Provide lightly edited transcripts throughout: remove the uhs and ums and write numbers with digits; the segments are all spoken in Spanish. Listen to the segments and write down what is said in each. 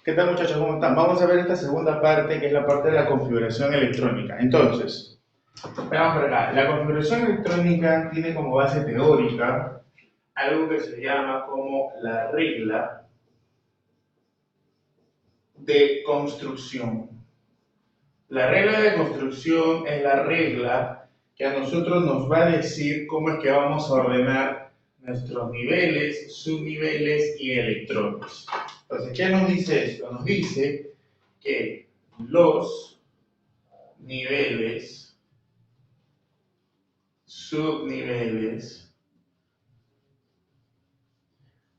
¿Qué tal muchachos? ¿Cómo están? Vamos a ver esta segunda parte que es la parte de la configuración electrónica. Entonces, veamos por acá. La configuración electrónica tiene como base teórica algo que se llama como la regla de construcción. La regla de construcción es la regla que a nosotros nos va a decir cómo es que vamos a ordenar nuestros niveles, subniveles y electrones. Entonces, ¿qué nos dice esto? Nos dice que los niveles, subniveles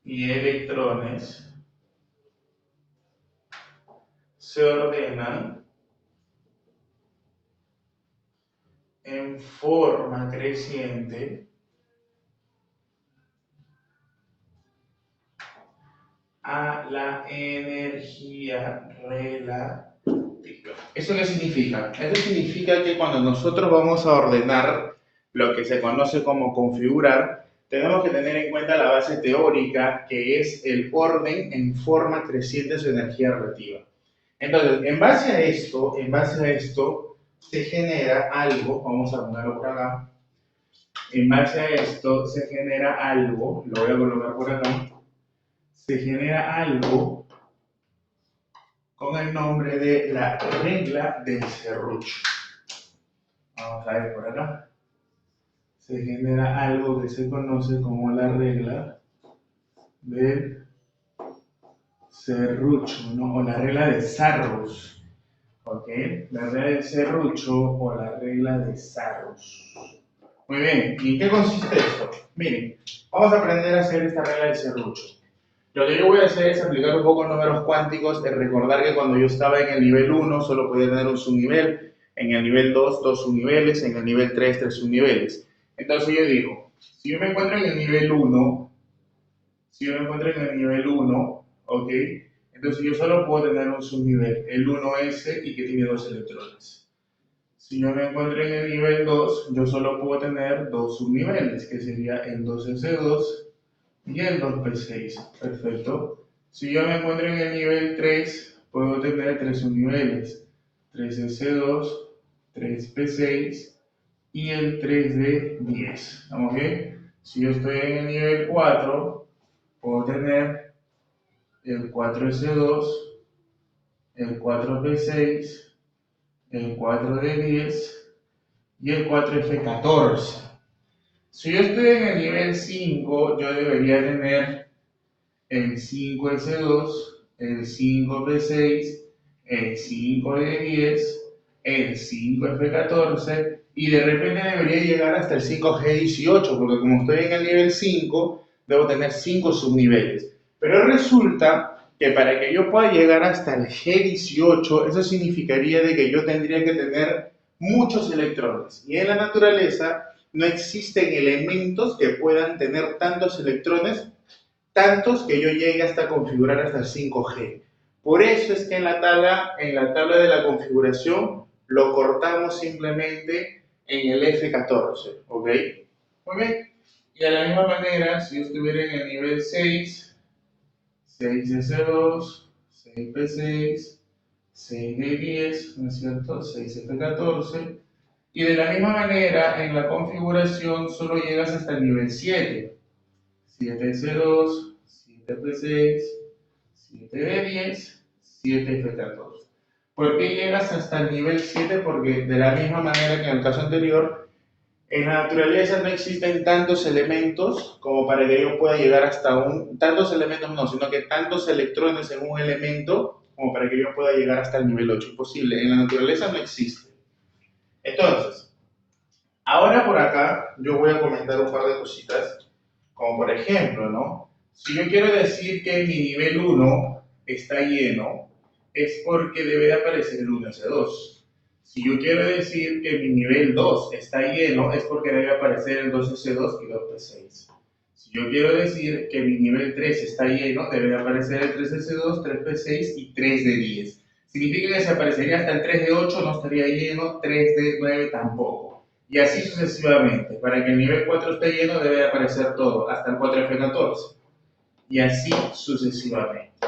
y electrones se ordenan en forma creciente a la energía relativa. ¿Eso qué significa? Eso significa que cuando nosotros vamos a ordenar lo que se conoce como configurar, tenemos que tener en cuenta la base teórica, que es el orden en forma creciente de su energía relativa. Entonces, en base a esto, se genera algo, vamos a ponerlo por acá, en base a esto se genera algo, lo voy a colocar por acá, se genera algo con el nombre de la regla del serrucho. Vamos a ver por acá. Se genera algo que se conoce como la regla del serrucho, ¿no? O la regla de Sarrus. ¿Ok? La regla del serrucho o la regla de Sarrus. Muy bien, ¿y en qué consiste esto? Miren, vamos a aprender a hacer esta regla del serrucho. Lo que yo voy a hacer es aplicar un poco números cuánticos, es recordar que cuando yo estaba en el nivel 1 solo podía tener un subnivel, en el nivel 2 dos subniveles, en el nivel 3 tres subniveles. Entonces yo digo, si yo me encuentro en el nivel 1, ¿ok? Entonces yo solo puedo tener un subnivel, el 1S y que tiene dos electrones. Si yo me encuentro en el nivel 2, yo solo puedo tener dos subniveles, que sería el 2S2 y el 2P6. Perfecto. Si yo me encuentro en el nivel 3, puedo tener tres subniveles, 3S2, 3P6 y el 3D10. ¿Estamos bien? Si yo estoy en el nivel 4, puedo tener el 4S2, el 4P6, el 4D10 y el 4F14. Si yo estoy en el nivel 5, yo debería tener el 5S2, el 5P6, el 5D10, el 5F14 y de repente debería llegar hasta el 5G18 porque como estoy en el nivel 5, debo tener 5 subniveles. Pero resulta que para que yo pueda llegar hasta el G18, eso significaría de que yo tendría que tener muchos electrones. Y en la naturaleza no existen elementos que puedan tener tantos electrones, tantos que yo llegue hasta configurar hasta el 5G. Por eso es que en la tabla de la configuración lo cortamos simplemente en el F14, ¿ok? Muy bien. Y de la misma manera, si yo estuviera en el nivel 6, 6S2, 6P6, 6D10, ¿no es cierto? 6F14. Y de la misma manera, en la configuración solo llegas hasta el nivel 7. 7S2, 7P6, 7B10, 7F14. ¿Por qué llegas hasta el nivel 7? Porque de la misma manera que en el caso anterior, en la naturaleza no existen tantos elementos como para que yo pueda llegar hasta tantos elementos no, sino que tantos electrones en un elemento como para que yo pueda llegar hasta el nivel 8. Imposible, en la naturaleza no existe. Entonces, ahora por acá yo voy a comentar un par de cositas, como por ejemplo, ¿no? Si yo quiero decir que mi nivel 1 está lleno, es porque debe de aparecer el 1S2. Si yo quiero decir que mi nivel 2 está lleno, es porque debe aparecer el 2S2 y 2P6. Si yo quiero decir que mi nivel 3 está lleno, debe de aparecer el 3S2, 3P6 y 3D10. Significa que si aparecería hasta el 3D8 no estaría lleno, 3D9 tampoco. Y así sucesivamente. Para que el nivel 4 esté lleno debe de aparecer todo, hasta el 4F14. Y así sucesivamente.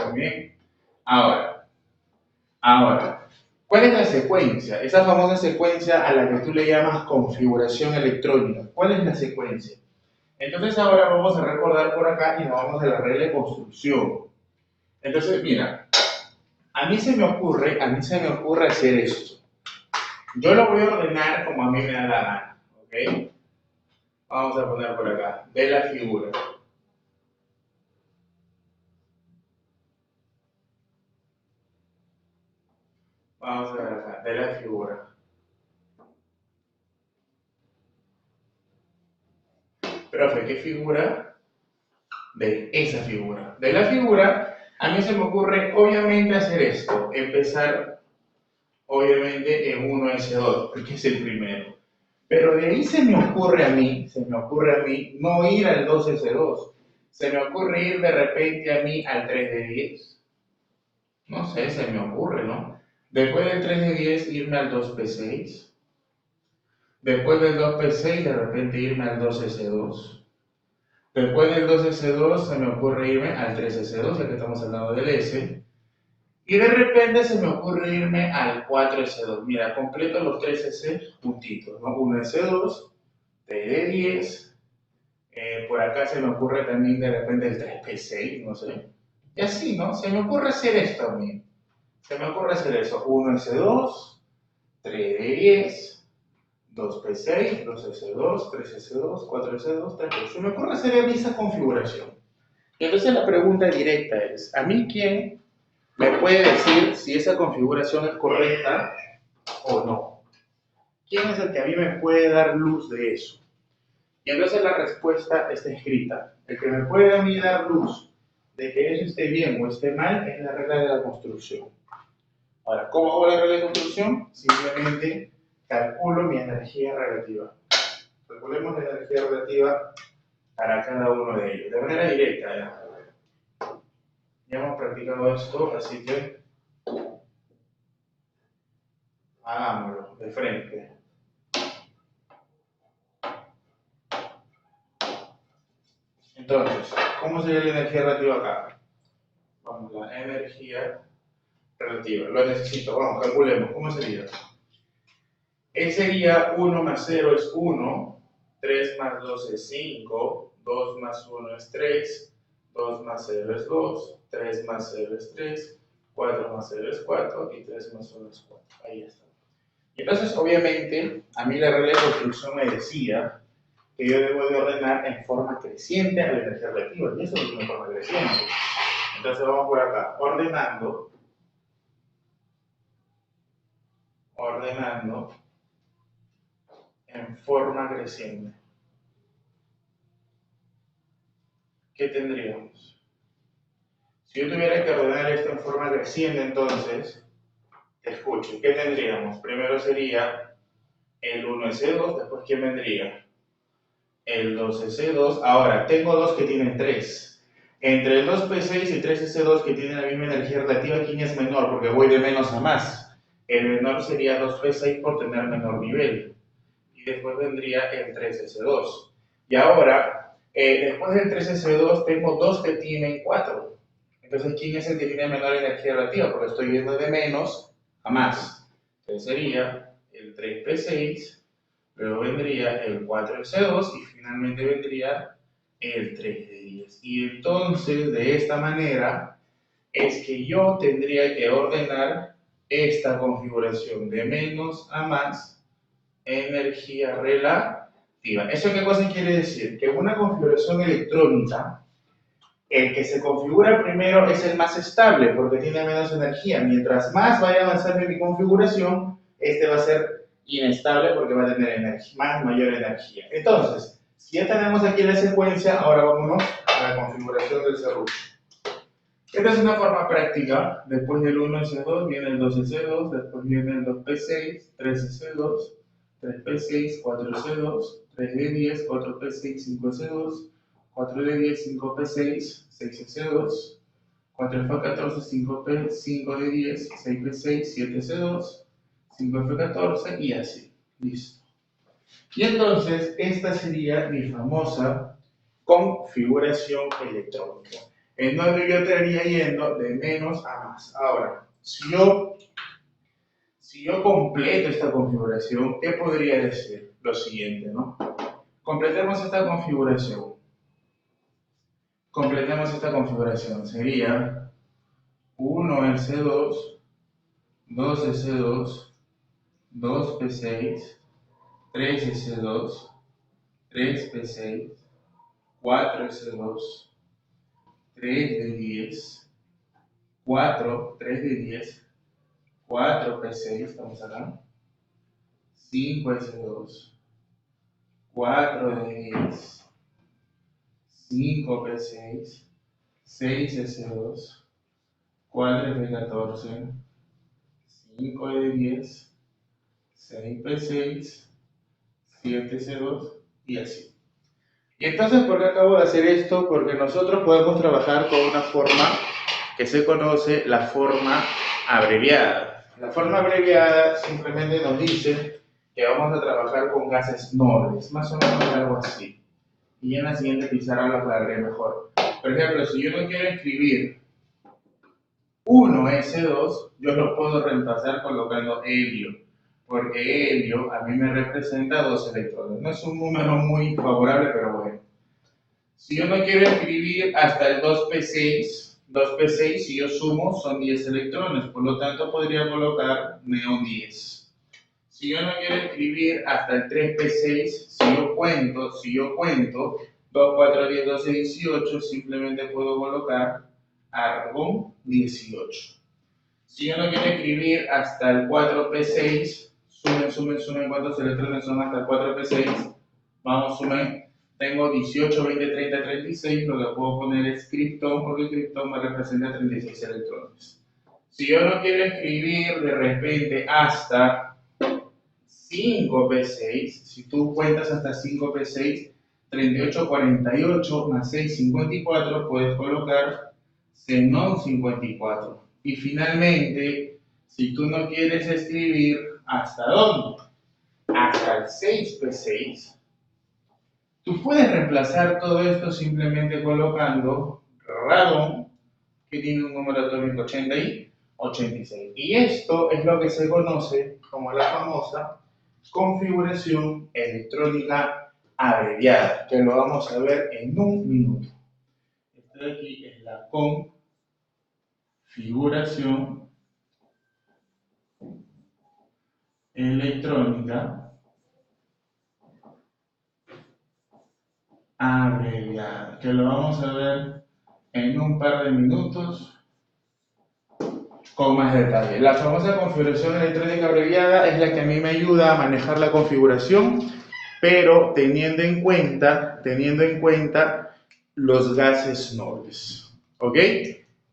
¿Muy bien? Ahora, ¿cuál es la secuencia? Esa famosa secuencia a la que tú le llamas configuración electrónica. ¿Cuál es la secuencia? Entonces ahora vamos a recordar por acá y nos vamos a la regla de construcción. Entonces, mira, a mí se me ocurre hacer esto. Yo lo voy a ordenar como a mí me da la gana, ¿ok? Vamos a poner por acá, de la figura. Vamos a ver acá, de la figura. Profe, ¿qué figura? De esa figura. De la figura, a mí se me ocurre obviamente hacer esto. Empezar, obviamente, en 1S2, porque es el primero. Pero de ahí se me ocurre a mí no ir al 2S2. Se me ocurre ir de repente a mí al 3 de 10. No sé, se me ocurre, ¿no? Después del 3 de 10 irme al 2P6. Después del 2P6 de repente irme al 2S2. Después del 2S2 se me ocurre irme al 3S2, ya que estamos hablando del S. Y de repente se me ocurre irme al 4S2. Mira, completo los 3S juntitos, ¿no? 1S2, 3 de 10. Por acá se me ocurre también de repente el 3P6, no sé. Y así, ¿no? Se me ocurre hacer esto a mí. Se me ocurre hacer eso. 1S2, 3 de 10, 2P6, 2S2, 3S2, 4S2, 3P6. Se me ocurre hacer a mí esa configuración. Y entonces la pregunta directa es, ¿a mí quién me puede decir si esa configuración es correcta o no? ¿Quién es el que a mí me puede dar luz de eso? Y entonces la respuesta está escrita. El que me puede a mí dar luz de que eso esté bien o esté mal es la regla de la construcción. Ahora, ¿cómo hago la regla de construcción? Simplemente calculo mi energía relativa. Calculemos la energía relativa para cada uno de ellos, de manera directa. Ya hemos practicado esto, así que hagámoslo de frente. Entonces, ¿cómo sería la energía relativa acá? Vamos, la energía relativa. Lo necesito, vamos, calculemos. ¿Cómo sería? Sería 1 más 0 es 1, 3 más 2 es 5, 2 más 1 es 3, 2 más 0 es 2, 3 más 0 es 3, 4 más 0 es 4 y 3 más 1 es 4. Ahí está. Y entonces, obviamente, a mí la regla de construcción me decía que yo debo de ordenar en forma creciente a la energía relativa. Y eso es una forma creciente. Entonces vamos por acá, ordenando en forma creciente. ¿Qué tendríamos? Si yo tuviera que ordenar esto en forma creciente, entonces, escuchen, ¿qué tendríamos? Primero sería el 1S2, después ¿quién vendría? El 2S2. Ahora, tengo dos que tienen 3. Entre el 2P6 y 3S2 que tienen la misma energía relativa, ¿quién es menor? Porque voy de menos a más. El menor sería 2P6 por tener menor nivel. Y después vendría el 3S2. Y ahora, después del 3S2, tengo dos que tienen 4. Entonces, ¿quién es el que tiene menor energía relativa? Porque estoy yendo de menos a más. Entonces sería el 3P6, luego vendría el 4S2 y finalmente vendría el 3 de 10. Y entonces, de esta manera, es que yo tendría que ordenar esta configuración de menos a más energía relativa. ¿Eso qué cosa quiere decir? Que una configuración electrónica, el que se configura primero es el más estable porque tiene menos energía. Mientras más vaya avanzando en mi configuración, este va a ser inestable porque va a tener mayor energía. Entonces, si ya tenemos aquí la secuencia, ahora vámonos a la configuración del serrucho. Esta es una forma práctica. Después del 1S2 viene el 2S2, después viene el 2P6, 3S2, 3P6, 4S2, 3 de 10, 4P6, 5S2, 4 de 10, 5P6, 6S2, 4F14, 5P, 5 de 10, 6P6, 7S2, 5F14 y así. Listo. Y entonces, esta sería mi famosa configuración electrónica. en donde yo estaría yendo de menos a más. Ahora, si yo completo esta configuración, ¿qué podría decir? Lo siguiente, ¿no? Completemos esta configuración. Sería 1S2, 2S2, 2P6, 3S2, 3P6, 4S2, 3D10, 3D10, 4P6, estamos acá, 5S2, 4D10, 5P6, 6S2, 4P14, 5D10, 6P6, 7C2 y así. Y entonces, ¿por qué acabo de hacer esto? Porque nosotros podemos trabajar con una forma que se conoce la forma abreviada. La forma abreviada simplemente nos dice que vamos a trabajar con gases nobles, más o menos algo así. Y en la siguiente pizarra lo aclararé mejor. Por ejemplo, si yo no quiero escribir 1S2, yo lo puedo reemplazar colocando helio, porque helio a mí me representa 2 electrones. No es un número muy favorable, pero bueno. Si yo no quiero escribir hasta el 2P6, si yo sumo son 10 electrones, por lo tanto podría colocar neón 10. Si yo no quiero escribir hasta el 3P6, si yo cuento 2, 4, 10, 12, 18, simplemente puedo colocar argón 18. Si yo no quiero escribir hasta el 4P6, sumen cuántos electrones son hasta el 4P6. Vamos, sumen. Tengo 18, 20, 30, 36. Lo que puedo poner es kriptón, porque el kriptón me representa 36 electrones. Si yo no quiero escribir de repente hasta 5P6, si tú cuentas hasta 5P6, 38, 48 más 6, 54, puedes colocar xenón 54. Y finalmente, si tú no quieres escribir, ¿hasta dónde? Hasta el 6P6. Tú puedes reemplazar todo esto simplemente colocando radón, que tiene un número atómico 80 y 86. Y esto es lo que se conoce como la famosa configuración electrónica abreviada, que lo vamos a ver en un minuto. Esto de aquí es la configuración electrónica abreviada, que lo vamos a ver en un par de minutos con más detalle. La famosa configuración electrónica abreviada es la que a mí me ayuda a manejar la configuración, pero teniendo en cuenta los gases nobles. ¿Ok?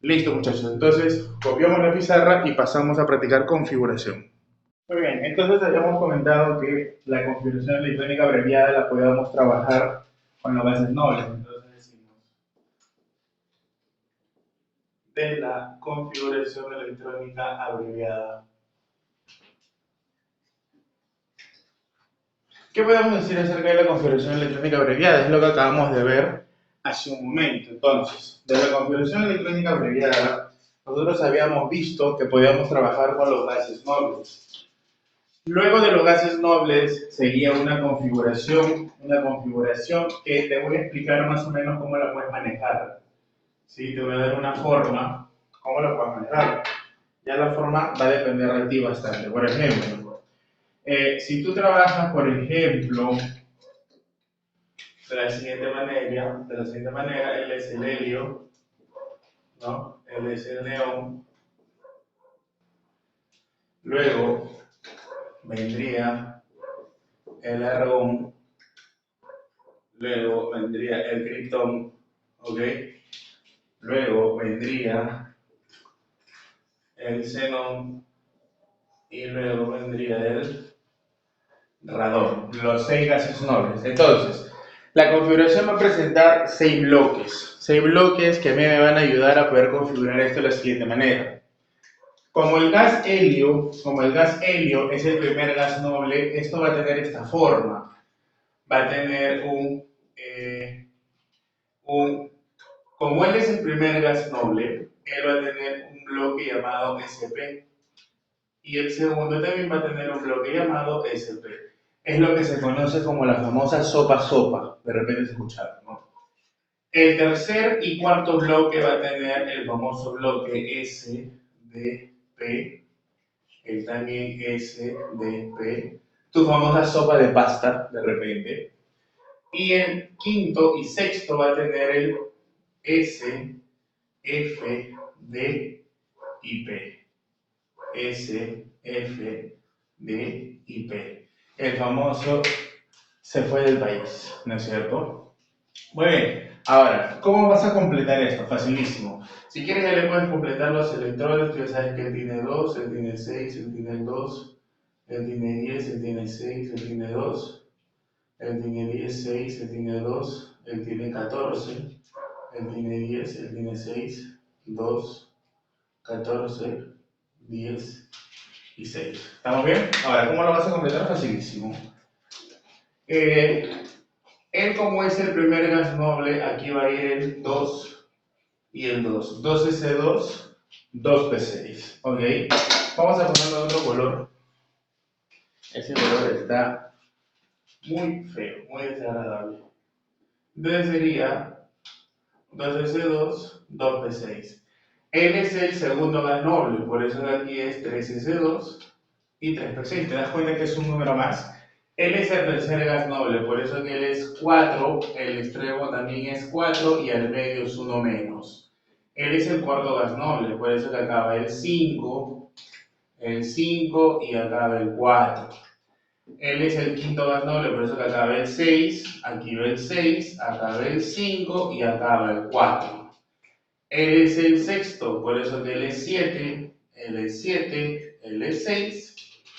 Listo, muchachos. Entonces, copiamos la pizarra y pasamos a practicar configuración. Muy bien, entonces habíamos comentado que la configuración electrónica abreviada la podíamos trabajar con los gases nobles. Entonces decimos de la configuración electrónica abreviada. ¿Qué podemos decir acerca de la configuración electrónica abreviada? Es lo que acabamos de ver hace un momento. Entonces, de la configuración electrónica abreviada, nosotros habíamos visto que podíamos trabajar con los gases nobles. Luego de los gases nobles seguía una configuración que te voy a explicar más o menos cómo la puedes manejar. ¿Sí? Te voy a dar una forma, cómo la puedes manejar. Ya la forma va a depender de ti bastante. Por ejemplo, si tú trabajas, por ejemplo, de la siguiente manera, él es el helio, ¿no? Él es el neón. Luego vendría el argón. Luego vendría el kriptón, ¿ok? Luego vendría el xenón y luego vendría el radón, los 6 gases nobles. Entonces, la configuración va a presentar 6 bloques que a mí me van a ayudar a poder configurar esto de la siguiente manera. Como el gas helio es el primer gas noble, esto va a tener esta forma. Va a tener un Como él es el primer gas noble, él va a tener un bloque llamado sp. Y el segundo también va a tener un bloque llamado sp. Es lo que se conoce como la famosa sopa-sopa. De repente se escucharon, ¿no? El tercer y cuarto bloque va a tener el famoso bloque SDP. El también SDP. Tu famosa sopa de pasta, de repente. Y el quinto y sexto va a tener el S, F, D y P. S, F, D y P. El famoso se fue del país, ¿no es cierto? Muy bien. Ahora, ¿cómo vas a completar esto? Facilísimo. Si quieres ya le puedes completar los electrones, tú ya sabes que él tiene 2, él tiene 6, él tiene 2, él tiene 10, él tiene 6, él tiene 2, él tiene 10, 6, él tiene 2, él tiene 14, él tiene 10, él tiene 6, 2, 14, 10 y 6. ¿Estamos bien? Ahora, ¿cómo lo vas a completar? Facilísimo. Él como es el primer gas noble, aquí va a ir el 2 y el 2. 2S2, 2P6. ¿Ok? Vamos a ponerle otro color. Ese color está muy feo, muy desagradable. Entonces sería 2S2, 2P6. Él es el segundo gas noble, por eso de aquí es 3S2 y 3P6. ¿Te das cuenta que es un número más? Él es el tercer gas noble, por eso que él es 4, el extremo también es 4 y al medio es 1 menos. Él es el cuarto gas noble, por eso que acaba el 5 y acaba el 4. Él es el quinto gas noble, por eso que acaba el 6, aquí va el 6, acaba el 5 y acaba el 4. Él es el sexto, por eso que él es 7, él es 7, él es 6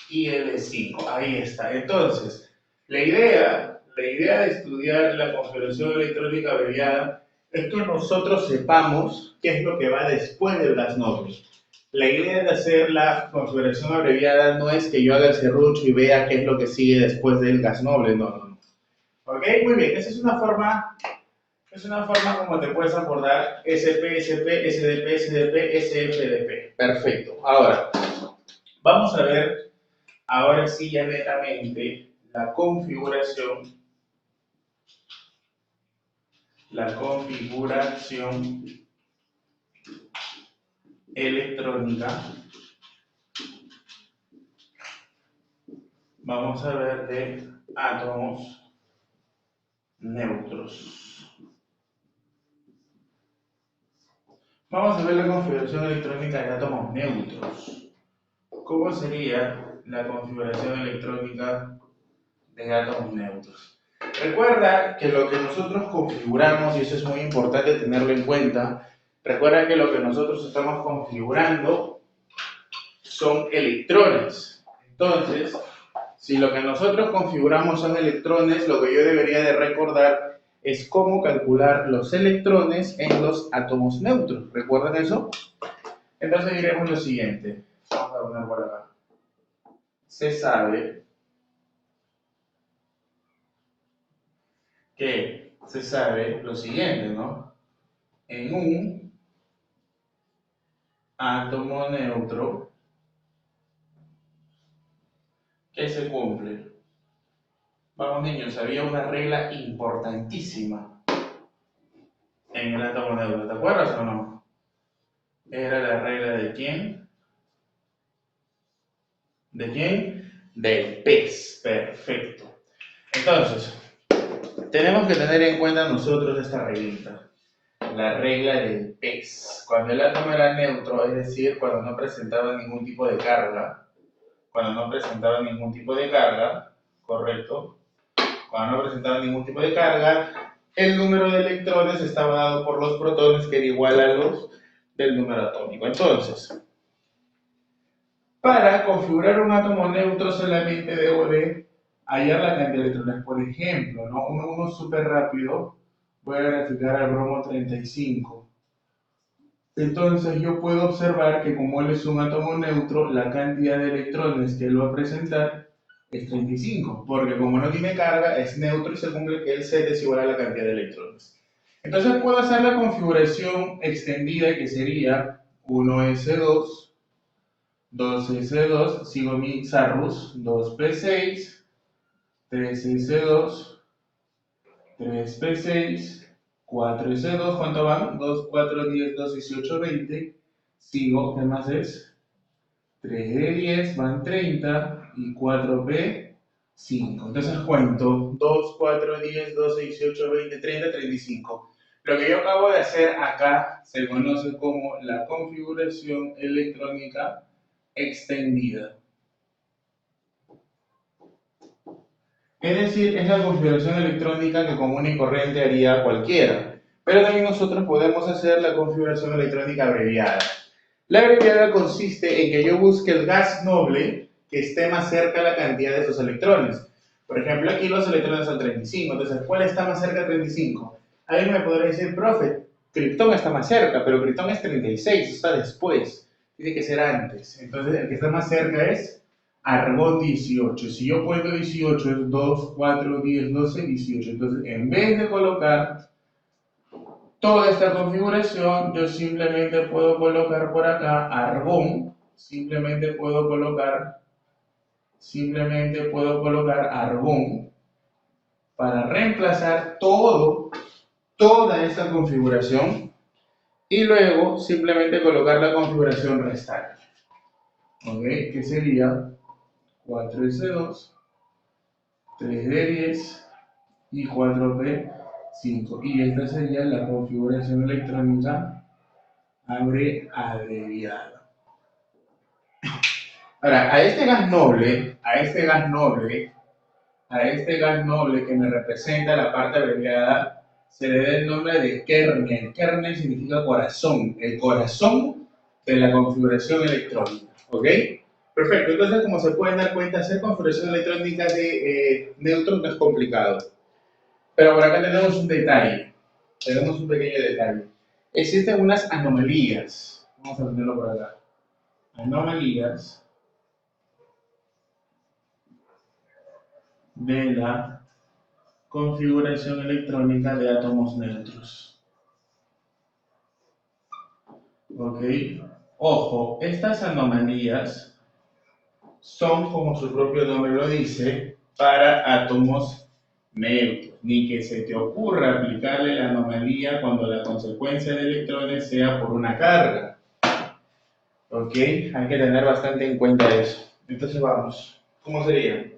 y él es 5. Ahí está. Entonces, la idea de estudiar la configuración electrónica abreviada es que nosotros sepamos qué es lo que va después del gas noble. La idea de hacer la configuración abreviada no es que yo haga el serrucho y vea qué es lo que sigue después del gas noble, no. ¿Ok? Muy bien, esa es una forma como te puedes acordar SP, SP, SDP, SDP, SFDP. Perfecto. Ahora, vamos a ver, ahora sí ya netamente, la configuración electrónica. Vamos a ver de átomos neutros. Vamos a ver la configuración electrónica de átomos neutros. ¿Cómo sería la configuración electrónica de átomos neutros? Recuerda que lo que nosotros configuramos, y eso es muy importante tenerlo en cuenta, recuerda que lo que nosotros estamos configurando son electrones. Entonces, si lo que nosotros configuramos son electrones, lo que yo debería de recordar es cómo calcular los electrones en los átomos neutros. ¿Recuerdan eso? Entonces diremos lo siguiente. Vamos a poner por acá. Se sabe lo siguiente, ¿no? En un átomo neutro, ¿qué se cumple? Vamos niños, había una regla importantísima en el átomo neutro, ¿te acuerdas o no? Era la regla de quién? ¿De quién? Del pez, perfecto. Entonces, tenemos que tener en cuenta nosotros esta reglita, la regla del pez. Cuando el átomo era neutro, es decir, cuando no presentaba ningún tipo de carga, correcto, cuando no presentaba ningún tipo de carga, el número de electrones estaba dado por los protones, que era igual a los del número atómico. Entonces, para configurar un átomo neutro solamente debo de hallar la cantidad de electrones. Por ejemplo, ¿no? uno súper rápido, voy a graficar al bromo 35. Entonces yo puedo observar que como él es un átomo neutro, la cantidad de electrones que él va a presentar es 35, porque como no tiene carga, es neutro y se cumple que el Z es igual a la cantidad de electrones. Entonces puedo hacer la configuración extendida que sería 1S2, 2S2, sigo mi Zarrus, 2P6, 3S2, 3P6, 4S2, ¿cuánto van? 2, 4, 10, 2, 18, 20. Sigo, ¿qué más es? 3 de 10 van 30 y 4P 5. Entonces cuento 2, 4, 10, 12, 18, 20, 30, 35. Lo que yo acabo de hacer acá se conoce como la configuración electrónica extendida. Es decir, es la configuración electrónica que común y corriente haría cualquiera. Pero también nosotros podemos hacer la configuración electrónica abreviada. La abreviada consiste en que yo busque el gas noble que esté más cerca a la cantidad de esos electrones. Por ejemplo, aquí los electrones son 35, entonces, ¿cuál está más cerca de 35? Alguien me podría decir, profe, Krypton está más cerca, pero Krypton es 36, está después, tiene que ser antes. Entonces, el que está más cerca es argón 18. Si yo cuento 18 es 2, 4, 10, 12, 18. Entonces, en vez de colocar toda esta configuración, yo simplemente puedo colocar por acá argón, simplemente puedo colocar argón para reemplazar toda esta configuración y luego simplemente colocar la configuración restante, ¿ok? Que sería 4S2, 3D10 y 4P5. Y esta sería la configuración electrónica abreviada. Ahora, a este gas noble que me representa la parte abreviada, se le da el nombre de kernel. Kernel significa corazón, el corazón de la configuración electrónica. ¿Ok? Perfecto, entonces como se pueden dar cuenta, hacer configuración electrónica de neutros no es complicado. Pero por acá tenemos un detalle, tenemos un pequeño detalle. Existen unas anomalías, vamos a ponerlo por acá. Anomalías de la configuración electrónica de átomos neutros. ¿Ok? Ojo, estas anomalías son, como su propio nombre lo dice, para átomos neutros. Ni que se te ocurra aplicarle la anomalía cuando la consecuencia de electrones sea por una carga. ¿Ok? Hay que tener bastante en cuenta eso. Entonces vamos. ¿Cómo sería?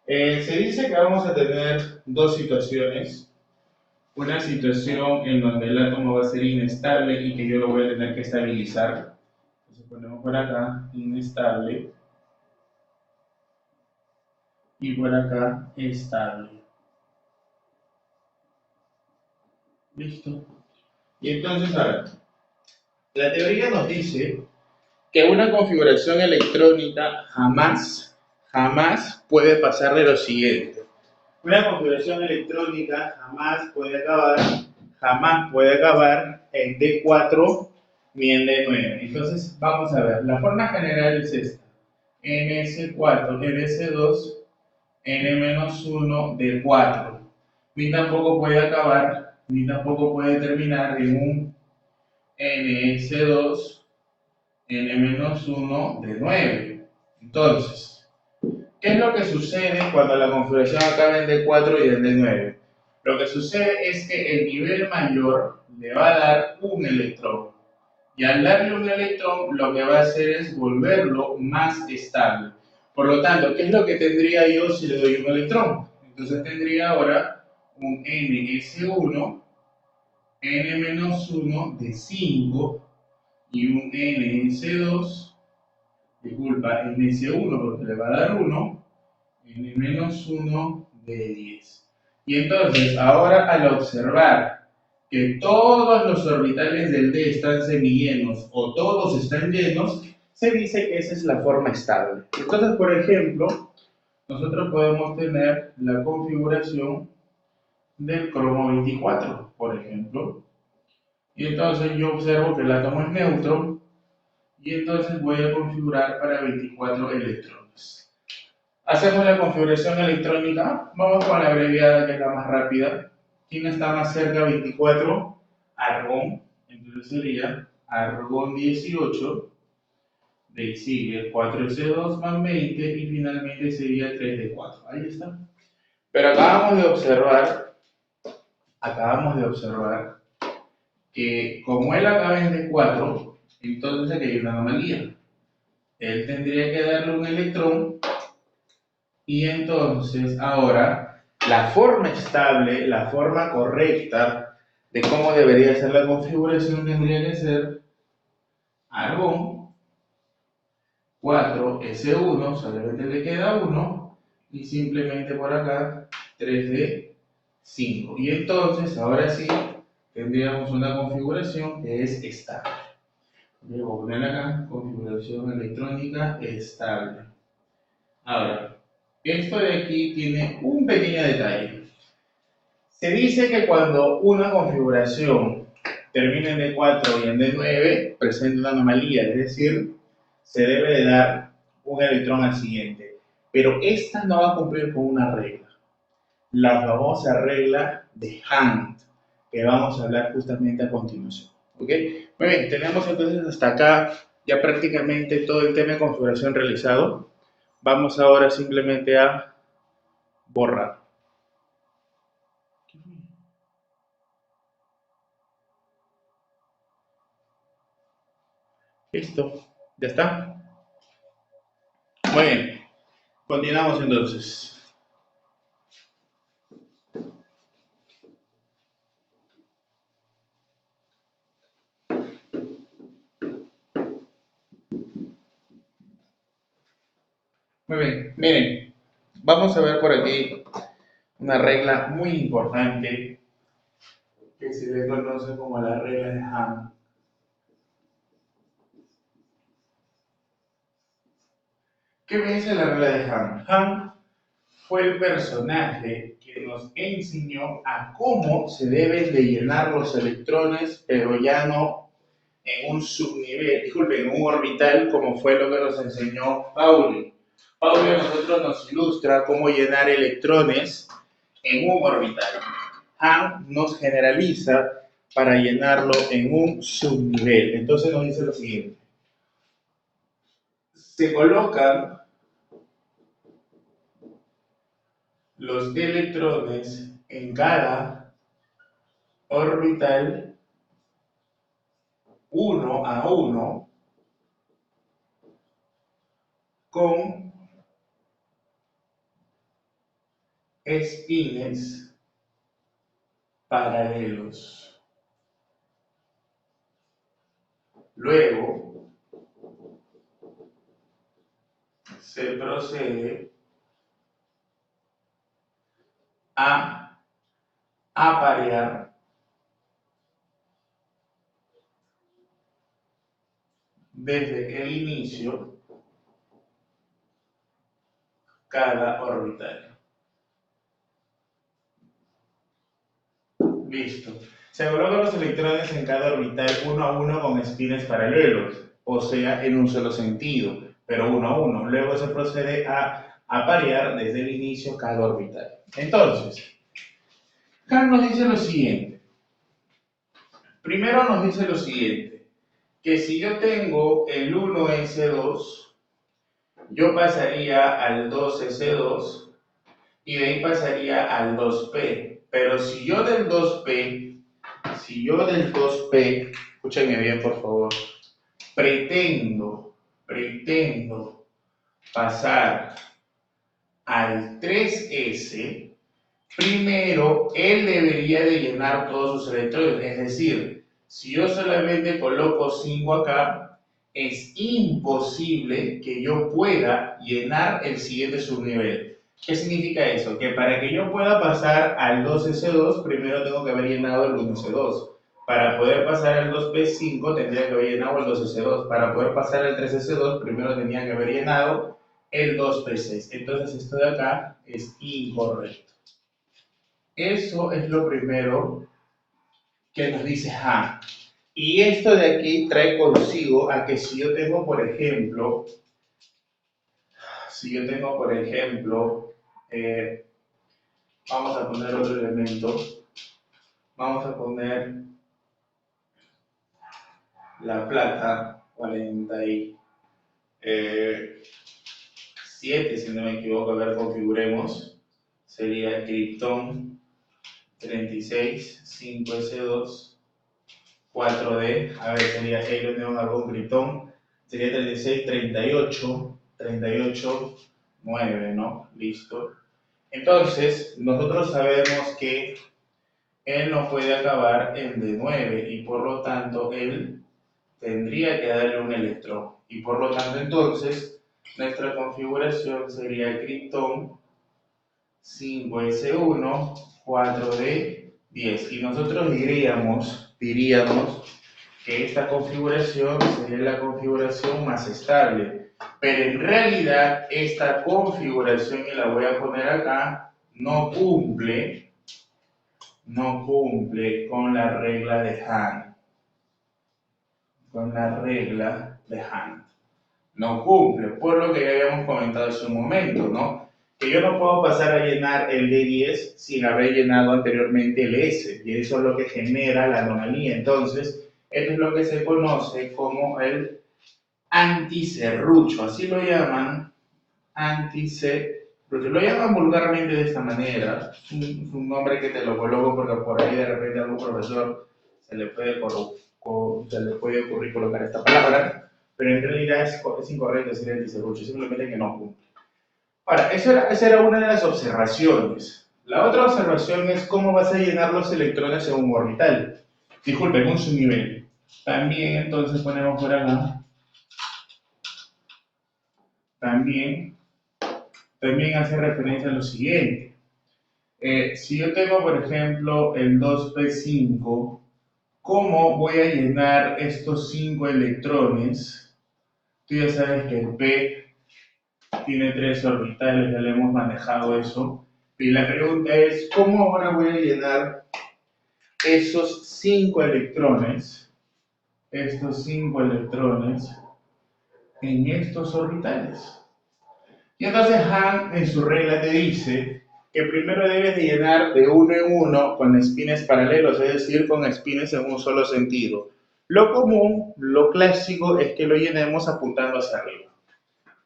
Se dice que vamos a tener dos situaciones. Una situación en donde el átomo va a ser inestable y que yo lo voy a tener que estabilizar. Entonces ponemos por acá inestable y por acá estable. ¿Listo? Y entonces, a ver, la teoría nos dice que una configuración electrónica jamás puede pasar de lo siguiente. Una configuración electrónica jamás puede acabar en D4 ni en D9. Entonces, vamos a ver, la forma general es esta. NS4, NS2, N-1, D4. Ni tampoco puede acabar, ni tampoco puede terminar en un NS2, N-1, D9. Entonces, ¿qué es lo que sucede cuando la configuración acaba en D4 y en D9? Lo que sucede es que el nivel mayor le va a dar un electrón. Y al darle un electrón, lo que va a hacer es volverlo más estable. Por lo tanto, ¿qué es lo que tendría yo si le doy un electrón? Entonces tendría ahora un NS1, N-1 de 5 y un NS2, disculpa, NS1 porque le va a dar 1, N-1 de 10. Y entonces, ahora al observar que todos los orbitales del D están semillenos o todos están llenos, se dice que esa es la forma estable. Entonces, por ejemplo, nosotros podemos tener la configuración del cromo 24, por ejemplo. Y entonces yo observo que el átomo es neutro y entonces voy a configurar para 24 electrones. Hacemos la configuración electrónica, vamos con la abreviada que es la más rápida. ¿Quién está más cerca? 24. Argón. Entonces sería argón 18. De ahí sigue 4S2 más 20 y finalmente sería 3D4. Ahí está. Pero acabamos de observar que como él acaba en D4, entonces aquí hay una anomalía. Él tendría que darle un electrón y entonces ahora la forma estable, la forma correcta de cómo debería ser la configuración tendría que ser argón 4S1, solamente le queda 1 y simplemente por acá 3D5. Y entonces ahora sí tendríamos una configuración que es estable. Voy a poner acá configuración electrónica estable. Ahora, esto de aquí tiene un pequeño detalle. Se dice que cuando una configuración termina en D4 y en D9, presenta una anomalía, es decir, se debe de dar un electrón al siguiente. Pero esta no va a cumplir con una regla, la famosa regla de Hunt, que vamos a hablar justamente a continuación. ¿Ok? Muy bien, tenemos entonces hasta acá ya prácticamente todo el tema de configuración realizado. Vamos ahora simplemente a borrar. Listo, ya está. Muy bien, continuamos entonces. Muy bien, miren, vamos a ver por aquí una regla muy importante que se le conoce como la regla de Hamm. ¿Qué me dice la regla de Hamm? Hamm fue el personaje que nos enseñó a cómo se deben de llenar los electrones, pero ya no en un subnivel, disculpen, en un orbital, como fue lo que nos enseñó Pauli. Pauli a nosotros nos ilustra cómo llenar electrones en un orbital. Hamm nos generaliza para llenarlo en un subnivel. Entonces nos dice lo siguiente. Se colocan los electrones en cada orbital uno a uno con espines paralelos. Luego se procede a aparear desde el inicio cada orbital. Listo. Se colocan los electrones en cada orbital uno a uno con espines paralelos, o sea, en un solo sentido, pero uno a uno. Luego se procede a aparear desde el inicio cada orbital. Entonces, Kant nos dice lo siguiente. Primero nos dice lo siguiente, que si yo tengo el 1s2, yo pasaría al 2s2 y de ahí pasaría al 2p. Pero si yo del 2p, escúchenme bien por favor, pretendo pasar al 3s, primero él debería de llenar todos sus electrones. Es decir, si yo solamente coloco 5 acá, es imposible que yo pueda llenar el siguiente subnivel. ¿Qué significa eso? Que para que yo pueda pasar al 2s2, primero tengo que haber llenado el 1s2. Para poder pasar al 2p5 tendría que haber llenado el 2s2. Para poder pasar al 3s2, primero tenía que haber llenado el 2p6. Entonces esto de acá es incorrecto. Eso es lo primero que nos dice Han. Y esto de aquí trae consigo a que si yo tengo, por ejemplo, vamos a poner otro elemento, Vamos a poner la plata 47, si no me equivoco. A ver, configuremos. Sería Krypton 36, 5S2, 4D. A ver, sería ahí lo tenemos algún Krypton. Sería 36, 38, 38, 9, ¿no? Listo. Entonces, nosotros sabemos que él no puede acabar en D9 y por lo tanto él tendría que darle un electrón. Y por lo tanto entonces nuestra configuración sería Krypton 5S1, 4D10. Y nosotros diríamos que esta configuración sería la configuración más estable. Pero en realidad esta configuración, y la voy a poner acá, no cumple con la regla de Hahn. No cumple, por lo que ya habíamos comentado hace un momento, ¿no? Que yo no puedo pasar a llenar el D10 sin haber llenado anteriormente el S, y eso es lo que genera la anomalía. Entonces, esto es lo que se conoce como el antiserrucho, así lo llaman, antiserrucho. Lo llaman vulgarmente de esta manera, es un nombre que te lo coloco porque por ahí de repente a algún profesor se le puede ocurrir colocar esta palabra, pero en realidad es incorrecto decir antiserrucho, simplemente que no cumple. Ahora, esa era una de las observaciones. La otra observación es cómo vas a llenar los electrones en un orbital. Disculpen, un subnivel. También entonces ponemos por acá, también hace referencia a lo siguiente. Si yo tengo, por ejemplo, el 2p5, ¿cómo voy a llenar estos 5 electrones? Tú ya sabes que el P tiene 3 orbitales, ya le hemos manejado eso. Y la pregunta es, ¿cómo ahora voy a llenar esos 5 electrones, en estos orbitales? Y entonces Hahn en su regla te dice que primero debes de llenar de uno en uno con espines paralelos, es decir, con espines en un solo sentido. Lo común, lo clásico, es que lo llenemos apuntando hacia arriba.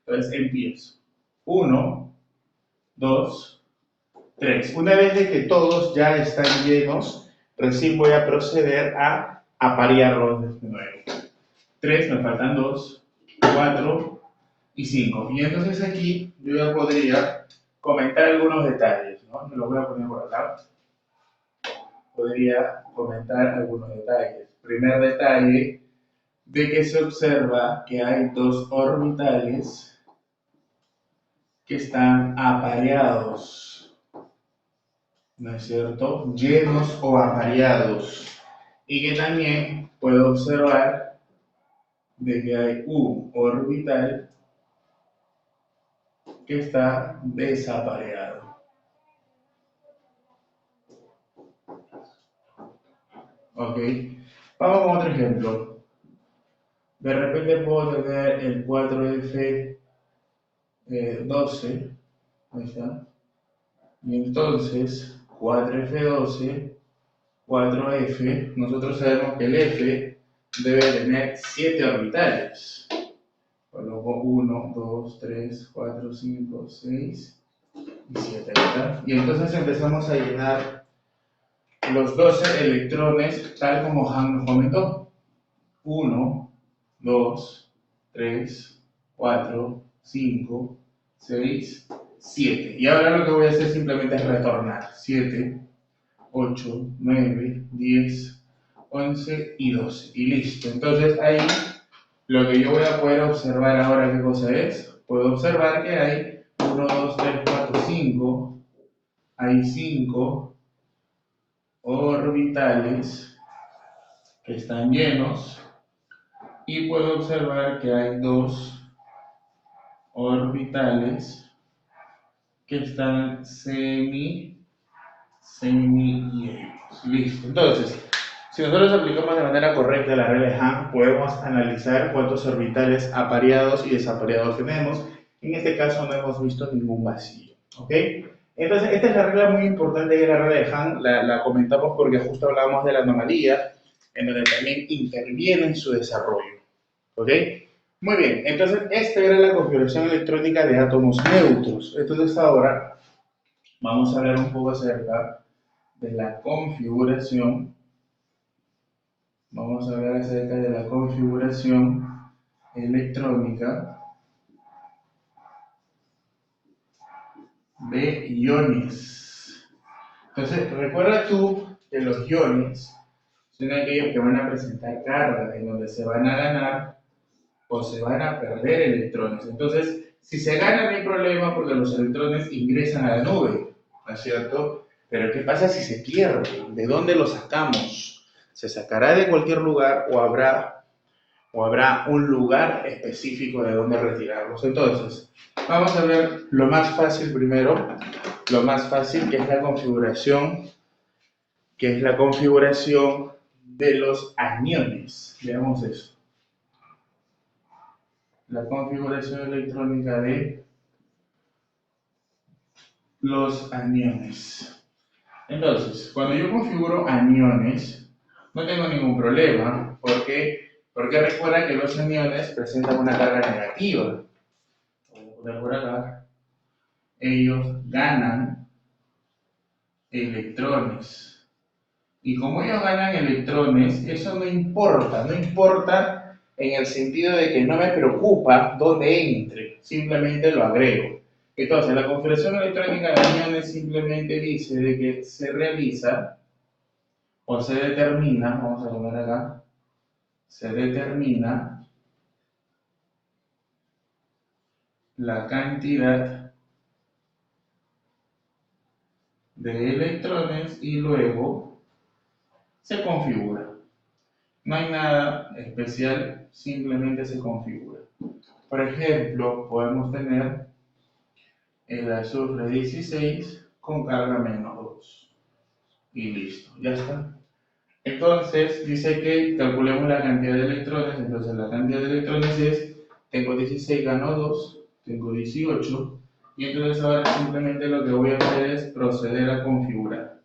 Entonces empiezo. 1, 2, 3. Una vez de que todos ya están llenos, recién voy a proceder a aparearlos de nuevo. 3, me faltan 2, 4 y 5. Y entonces aquí yo ya podría comentar algunos detalles, ¿no? Me lo voy a poner por acá. Podría comentar algunos detalles. Primer detalle, de que se observa que hay 2 orbitales que están apareados, ¿no es cierto? Llenos o apareados. Y que también puedo observar de que hay un orbital que está desapareado. ¿Ok? Vamos con otro ejemplo. De repente puedo tener el 4F12, ahí está. Y entonces, 4F12, 4F, nosotros sabemos que el F debe tener 7 orbitales. Coloco 1, 2, 3, 4, 5, 6 y 7. Y entonces empezamos a llenar los 12 electrones tal como Hahn nos comentó. 1, 2, 3, 4, 5, 6, 7. Y ahora lo que voy a hacer simplemente es retornar. 7, 8, 9, 10, 11 y 12. Y listo. Entonces ahí lo que yo voy a poder observar ahora, ¿qué cosa es? Puedo observar que hay 1, 2, 3, 4, 5. Hay 5 orbitales que están llenos. Y puedo observar que hay 2 orbitales que están semi llenos. Listo. Entonces, si nosotros aplicamos de manera correcta la regla de Hahn, podemos analizar cuántos orbitales apareados y desapareados tenemos. En este caso no hemos visto ningún vacío. ¿Ok? Entonces, esta es la regla muy importante que es la regla de Hahn, la comentamos porque justo hablábamos de la anomalía, en donde también interviene en su desarrollo. ¿Ok? Muy bien, entonces esta era la configuración electrónica de átomos neutros. Entonces ahora vamos a hablar un poco acerca de la configuración. Vamos a hablar acerca de la configuración electrónica de iones. Entonces, recuerda tú que los iones son aquellos que van a presentar carga, en donde se van a ganar o se van a perder electrones. Entonces, si se gana no hay problema porque los electrones ingresan a la nube, ¿no es cierto? Pero ¿qué pasa si se pierde? ¿De dónde lo sacamos? ¿Se sacará de cualquier lugar o habrá un lugar específico de donde retirarlos? Entonces, vamos a ver lo más fácil primero, lo más fácil que es la configuración de los aniones. Veamos eso. La configuración electrónica de los aniones. Entonces, cuando yo configuro aniones, no tengo ningún problema. ¿Por qué? Porque recuerda que los aniones presentan una carga negativa. Voy a poner por acá. Ellos ganan electrones. Y como ellos ganan electrones, eso no importa. No importa en el sentido de que no me preocupa dónde entre. Simplemente lo agrego. Entonces, la configuración electrónica de aniones simplemente dice de que se realiza o se determina, vamos a poner acá, se determina la cantidad de electrones y luego se configura. No hay nada especial, simplemente se configura. Por ejemplo, podemos tener el azufre 16 con carga -2 y listo, ya está. Entonces, dice que calculemos la cantidad de electrones. Entonces, la cantidad de electrones es, tengo 16, gano 2, tengo 18. Y entonces ahora simplemente lo que voy a hacer es proceder a configurar.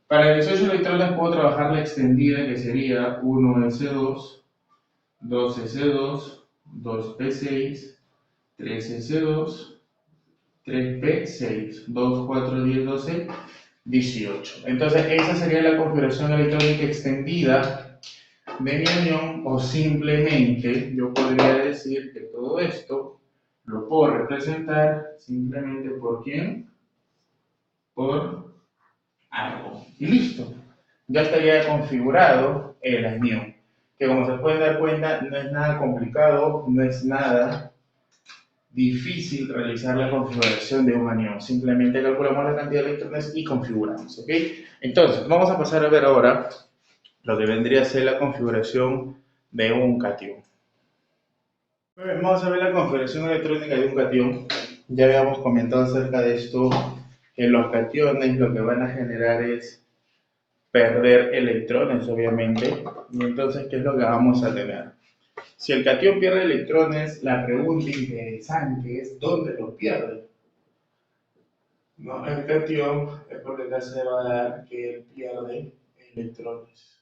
Para 18 electrones puedo trabajar la extendida, que sería 1s2, 2s2, 2p6, 3s2, 3p6, 2, 4, 10, 12, 18. Entonces, esa sería la configuración electrónica extendida de mi anión, o simplemente yo podría decir que todo esto lo puedo representar simplemente por quién, por algo. Y listo. Ya estaría configurado el anión, que como se pueden dar cuenta no es nada complicado, no es nada difícil realizar la configuración de un anión. Simplemente calculamos la cantidad de electrones y configuramos, ¿ok? Entonces, vamos a pasar a ver ahora lo que vendría a ser la configuración de un catión. Vamos a ver la configuración electrónica de un catión. Ya habíamos comentado acerca de esto, que los cationes lo que van a generar es perder electrones, obviamente. Y entonces, ¿qué es lo que vamos a tener? Si el catión pierde electrones, la pregunta interesante es ¿dónde los pierde? No, el catión es porque acá se va a dar que él pierde electrones.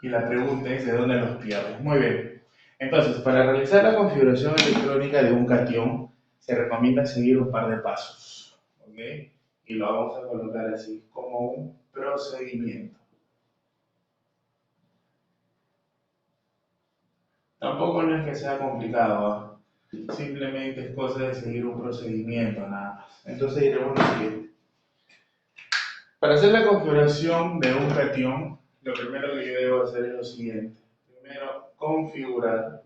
Y la pregunta es ¿de dónde los pierde? Muy bien. Entonces, para realizar la configuración electrónica de un catión, se recomienda seguir un par de pasos. ¿Ok? Y lo vamos a colocar así, como un procedimiento. Tampoco no es que sea complicado, ¿eh? Simplemente es cosa de seguir un procedimiento nada más. Entonces diremos lo siguiente. Para hacer la configuración de un catión, lo primero que yo debo hacer es lo siguiente. Primero, configurar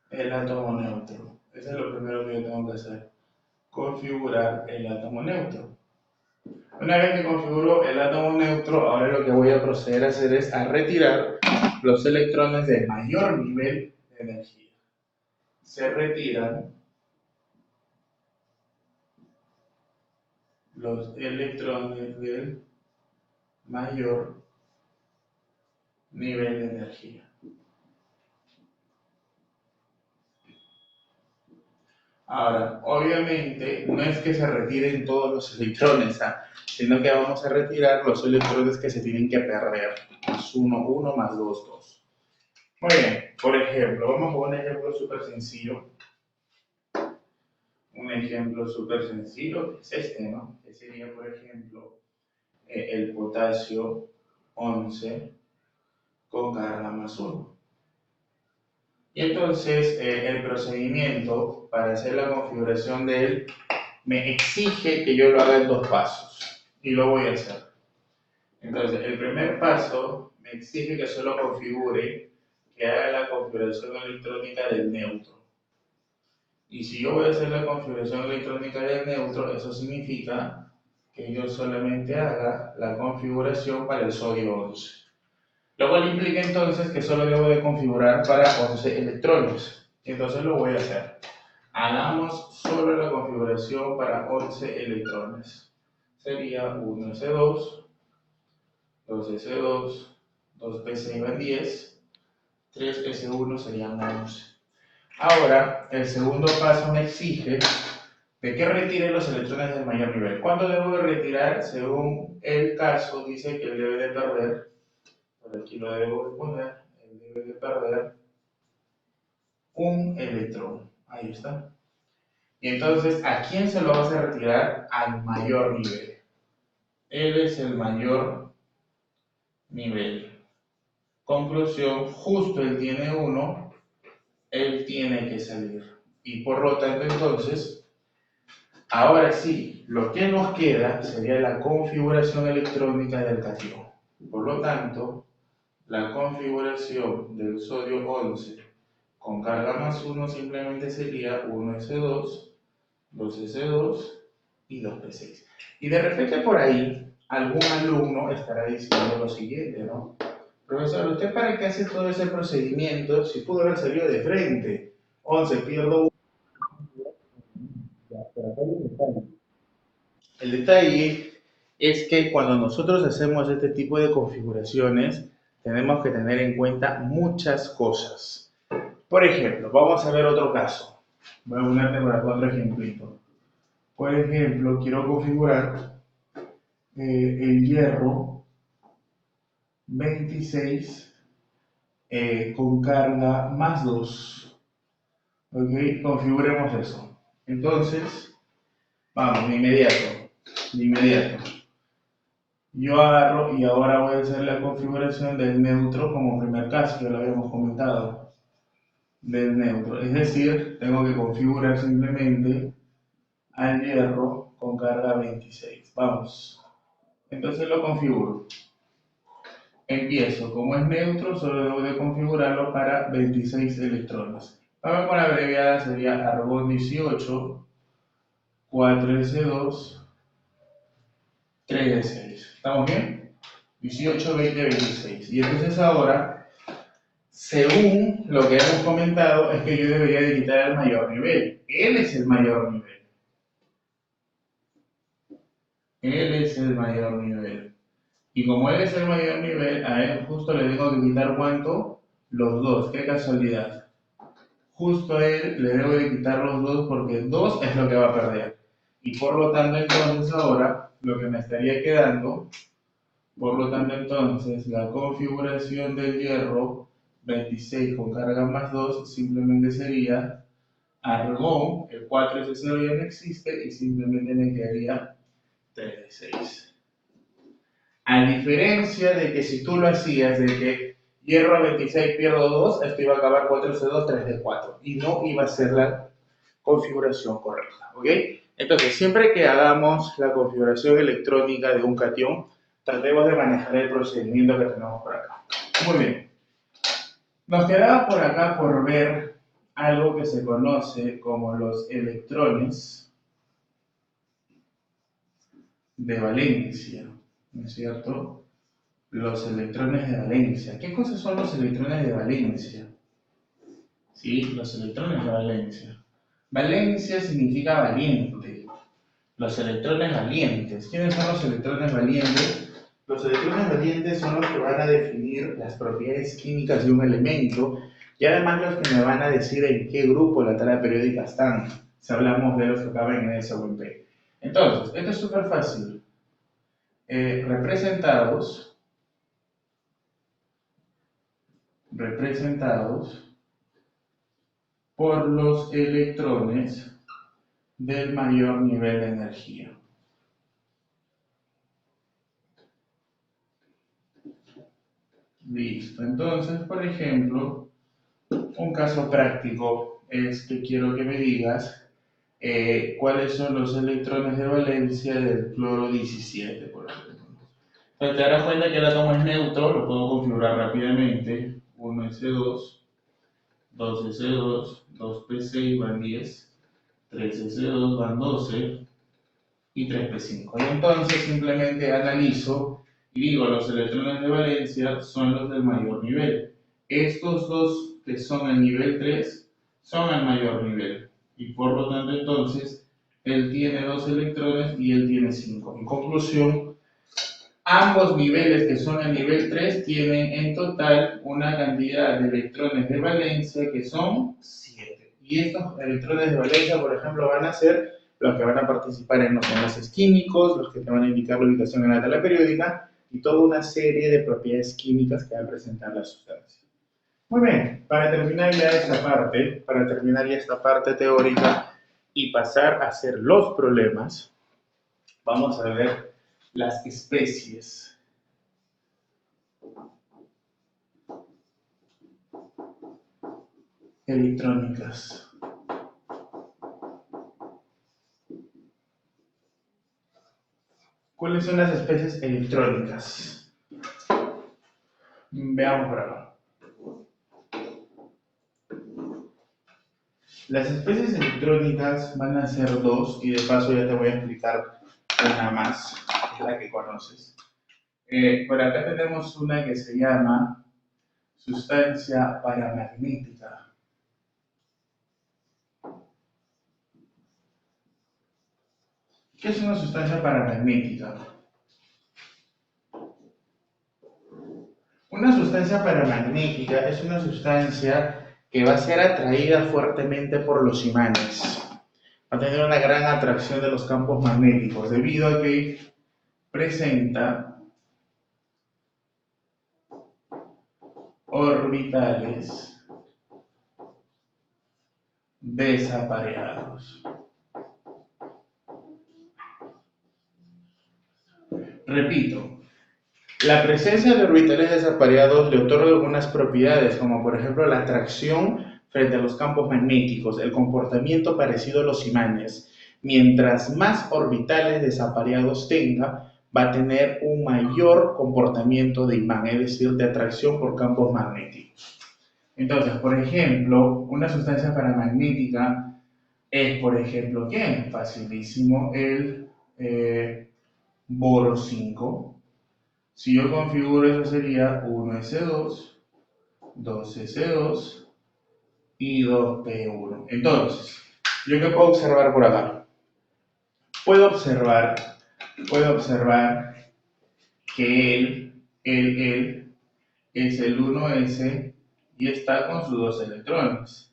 el átomo neutro. Eso es lo primero que yo tengo que hacer. Configurar el átomo neutro. Una vez que configuro el átomo neutro, ahora lo que voy a proceder a hacer es a retirar los electrones de mayor nivel de energía. Se retiran los electrones del mayor nivel de energía. Ahora, obviamente, no es que se retiren todos los electrones, sino que vamos a retirar los electrones que se tienen que perder. Más 1, 1, más 2, 2. Muy bien, por ejemplo, vamos con un ejemplo súper sencillo. Un ejemplo súper sencillo es este, ¿no? Que sería, por ejemplo, el potasio 11 con carga más 1. Y entonces el procedimiento para hacer la configuración de él me exige que yo lo haga en 2 pasos. Y lo voy a hacer. Entonces, el primer paso me exige que solo configure, que haga la configuración electrónica del neutro. Y si yo voy a hacer la configuración electrónica del neutro, eso significa que yo solamente haga la configuración para el sodio 11. Lo cual implica entonces que solo debo de configurar para 11 electrones. Entonces lo voy a hacer. Hagamos solo la configuración para 11 electrones. Sería 1s2, 2s2, 2p6 van 10, 3s1 serían 11. Ahora, el segundo paso me exige de que retire los electrones del mayor nivel. ¿Cuánto debo de retirar? Según el caso, dice que él debe de perder, por aquí lo debo de poner, él debe de perder un electrón. Ahí está. Y entonces, ¿a quién se lo vas a retirar? Al mayor nivel. Él es el mayor nivel. Conclusión, justo él tiene 1, él tiene que salir. Y por lo tanto, entonces, ahora sí, lo que nos queda sería la configuración electrónica del catión. Por lo tanto, la configuración del sodio 11 con carga más 1 simplemente sería 1s2, 2s2 y 2p6. Y de repente por ahí, algún alumno estará diciendo lo siguiente, ¿no? Profesor, ¿usted para qué hace todo ese procedimiento si pudo haber salido de frente? 11, pierdo 1. Pero acá hay un detalle. El detalle es que cuando nosotros hacemos este tipo de configuraciones, tenemos que tener en cuenta muchas cosas. Por ejemplo, vamos a ver otro caso. Voy a ponerte por acá otro ejemplito. Por ejemplo, quiero configurar el hierro 26 con carga más 2. ¿Ok? Configuremos eso. Entonces, vamos, de inmediato. De inmediato. Yo agarro y ahora voy a hacer la configuración del neutro como primer caso, ya lo habíamos comentado, del neutro. Es decir, tengo que configurar simplemente al hierro con carga 26. Vamos. Entonces lo configuro. Empiezo. Como es neutro, solo debo de configurarlo para 26 electrones. Vamos con la abreviada, sería argón 18, 4s2, 3s6. ¿Estamos bien? 18, 20, 26. Y entonces ahora, según lo que hemos comentado, es que yo debería de quitar el mayor nivel. Él es el mayor nivel. Él es el mayor nivel. Y como él es el mayor nivel, a él justo le tengo que quitar ¿cuánto? Los 2. Qué casualidad. Justo a él le debo de quitar los 2 porque 2 es lo que va a perder. Y por lo tanto, entonces ahora, lo que me estaría quedando, por lo tanto, entonces, la configuración del hierro 26 con carga más 2 simplemente sería argón, el 4s0 ya no existe y simplemente me quedaría 3d6. A diferencia de que si tú lo hacías de que hierro a 26 pierdo 2, esto iba a acabar 4c2, 3d4 y no iba a ser la configuración correcta, ¿ok? Entonces, siempre que hagamos la configuración electrónica de un catión, tratemos de manejar el procedimiento que tenemos por acá. Muy bien. Nos quedaba por acá por ver algo que se conoce como los electrones de valencia, ¿no es cierto? Los electrones de valencia. ¿Qué cosas son los electrones de valencia? Sí, los electrones de valencia. Valencia significa valiente. Los electrones valientes. ¿Quiénes son los electrones valientes? Los electrones valientes son los que van a definir las propiedades químicas de un elemento y además los que me van a decir en qué grupo de la tabla periódica están. si hablamos de los que acaban en S o en P. Entonces, esto es súper fácil. Representados por los electrones del mayor nivel de energía. Listo. Entonces, por ejemplo, un caso práctico es que quiero que me digas cuáles son los electrones de valencia del cloro 17, por ejemplo. Entonces, te darás cuenta que el átomo es neutro, lo puedo configurar rápidamente. 1s2, 2s2, 2p6 van 10, 3s2 van 12 y 3p5. Y entonces simplemente analizo y digo, los electrones de valencia son los del mayor nivel. Estos dos que son el nivel 3 son el mayor nivel. Y por lo tanto entonces, él tiene 2 electrones y él tiene 5. En conclusión, ambos niveles que son el nivel 3 tienen en total una cantidad de electrones de valencia que son 7. Y estos electrones de valencia, por ejemplo, van a ser los que van a participar en los enlaces químicos, los que te van a indicar la ubicación en la tabla periódica y toda una serie de propiedades químicas que va a presentar la sustancia. Muy bien, para terminar ya esta parte teórica y pasar a hacer los problemas, vamos a ver las especies electrónicas. ¿Cuáles son las especies electrónicas? Veamos por acá. Las especies electrónicas van a ser dos, y de paso ya te voy a explicar una más, que es la que conoces. Por acá tenemos una que se llama sustancia paramagnética. ¿Qué es una sustancia paramagnética? Una sustancia paramagnética es una sustancia que va a ser atraída fuertemente por los imanes. Va a tener una gran atracción de los campos magnéticos debido a que presenta orbitales desapareados. Repito, la presencia de orbitales desapareados le otorga algunas propiedades, como por ejemplo la atracción frente a los campos magnéticos, el comportamiento parecido a los imanes. Mientras más orbitales desapareados tenga, va a tener un mayor comportamiento de imán, es decir, de atracción por campos magnéticos. Entonces, por ejemplo, una sustancia paramagnética es, por ejemplo, ¿qué? Facilísimo, el boro 5. Si yo configuro eso sería 1s2, 2s2 y 2p1. Entonces, ¿yo qué puedo observar por acá? Puedo observar que él es el 1s y está con sus 2 electrones.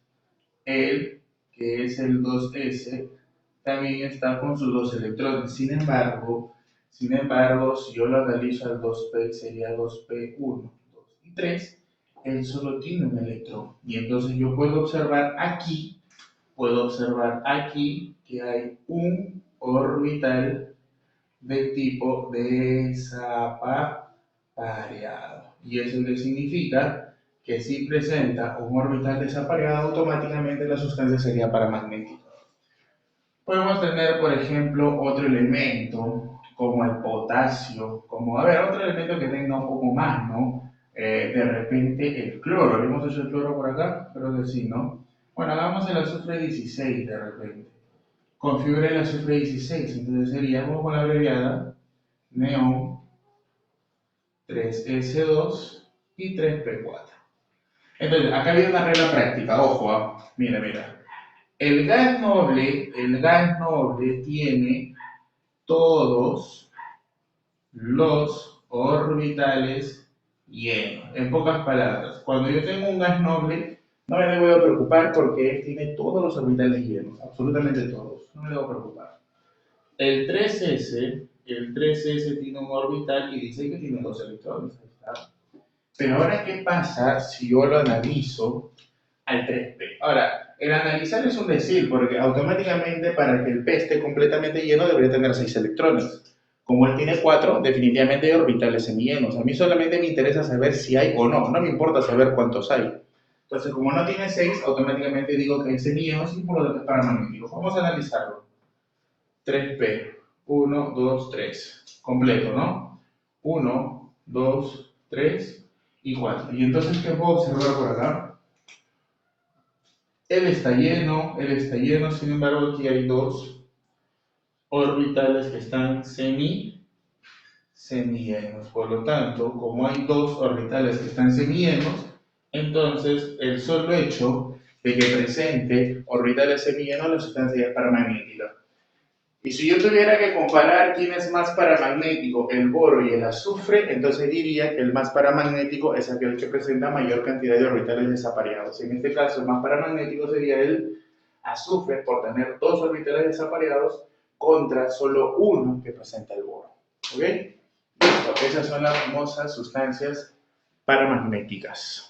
Él, que es el 2s, también está con sus 2 electrones. Sin embargo, si yo lo analizo al 2p, sería 2p1, 2 y 3, él solo tiene un electrón. Y entonces yo puedo observar aquí que hay un orbital de tipo desapareado. ¿Y eso qué significa? Que si presenta un orbital desapareado, automáticamente la sustancia sería paramagnética. Podemos tener, por ejemplo, otro elemento, como el potasio, otro elemento que tenga un poco más, ¿no? De repente el cloro. ¿Habíamos hecho el cloro por acá? Creo que sí, ¿no? Bueno, hagamos el azufre 16 de repente. Configure el azufre 16, entonces sería, vamos con la abreviada, neón, 3s2 y 3p4. Entonces, acá viene una regla práctica, ojo, mira. El gas noble tiene todos los orbitales llenos. En pocas palabras, cuando yo tengo un gas noble, No me debo de preocupar porque él tiene todos los orbitales llenos, absolutamente todos. No me debo preocupar. El 3s tiene un orbital y dice que tiene dos electrones. Ahí está. Pero ahora, ¿qué pasa si yo lo analizo al 3p? Ahora, el analizar es un decir, porque automáticamente para que el p esté completamente lleno debería tener 6 electrones. Como él tiene 4, definitivamente hay orbitales semillenos. A mí solamente me interesa saber si hay o no, no me importa saber cuántos hay. Entonces, como no tiene 6, automáticamente digo que hay semillenos y por lo tanto es paramagnético. Vamos a analizarlo. 3p, 1, 2, 3. Completo, ¿no? 1, 2, 3 y 4. Y entonces, ¿qué puedo observar por acá? Él está lleno, sin embargo, aquí hay dos orbitales que están semillenos. Por lo tanto, como hay dos orbitales que están semillenos, entonces el solo hecho de que presente orbitales semillenos, la sustancia es paramagnética. Y si yo tuviera que comparar quién es más paramagnético, el boro y el azufre, entonces diría que el más paramagnético es aquel que presenta mayor cantidad de orbitales desapareados. En este caso, el más paramagnético sería el azufre por tener dos orbitales desapareados contra solo uno que presenta el boro. ¿Ok? Listo, esas son las famosas sustancias paramagnéticas.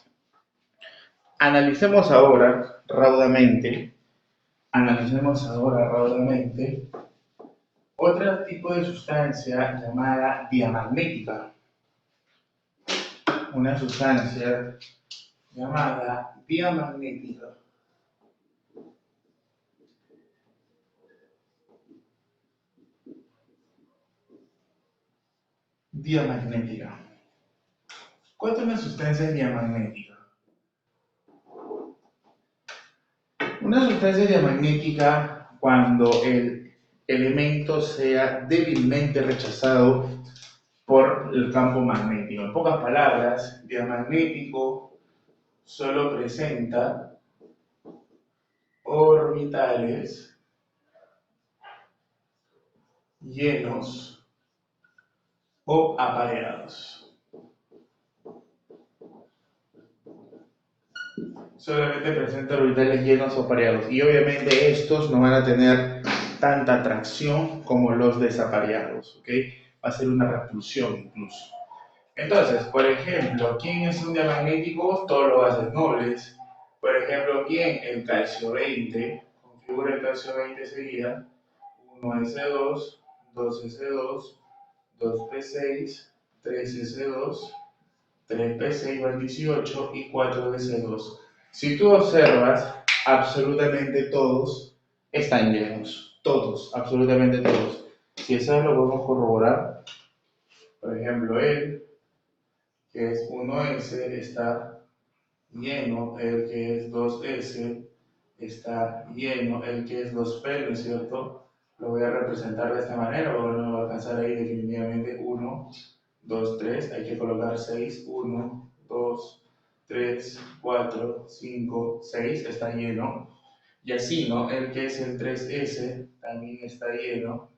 Analicemos ahora raudamente otro tipo de sustancia llamada diamagnética. Una sustancia llamada diamagnética. Diamagnética. ¿Cuál es una sustancia diamagnética? Una sustancia diamagnética cuando el elemento sea débilmente rechazado por el campo magnético. En pocas palabras, diamagnético solo presenta orbitales llenos o apareados. Solamente presenta orbitales llenos o apareados. Y obviamente estos no van a tener tanta atracción como los desapareados. ¿Ok? Va a ser una repulsión incluso. Entonces, por ejemplo, ¿quién es un diamagnético? Todos los gases nobles. Por ejemplo, ¿quién? El calcio 20. Configura el calcio 20 sería 1s2, 2s2, 2p6, 3s2, 3p6 va al 18 y 4s2. Si tú observas, absolutamente todos están llenos. Todos, absolutamente todos. Si eso lo podemos corroborar, por ejemplo, él, que es 1s, está lleno, el que es 2s está lleno, el que es 2p, ¿no es cierto? Lo voy a representar de esta manera, porque no me va a alcanzar ahí definitivamente 1, 2, 3, hay que colocar 6, 1, 2, 3, 4, 5, 6, está lleno. Y así, ¿no? El que es el 3s también está lleno.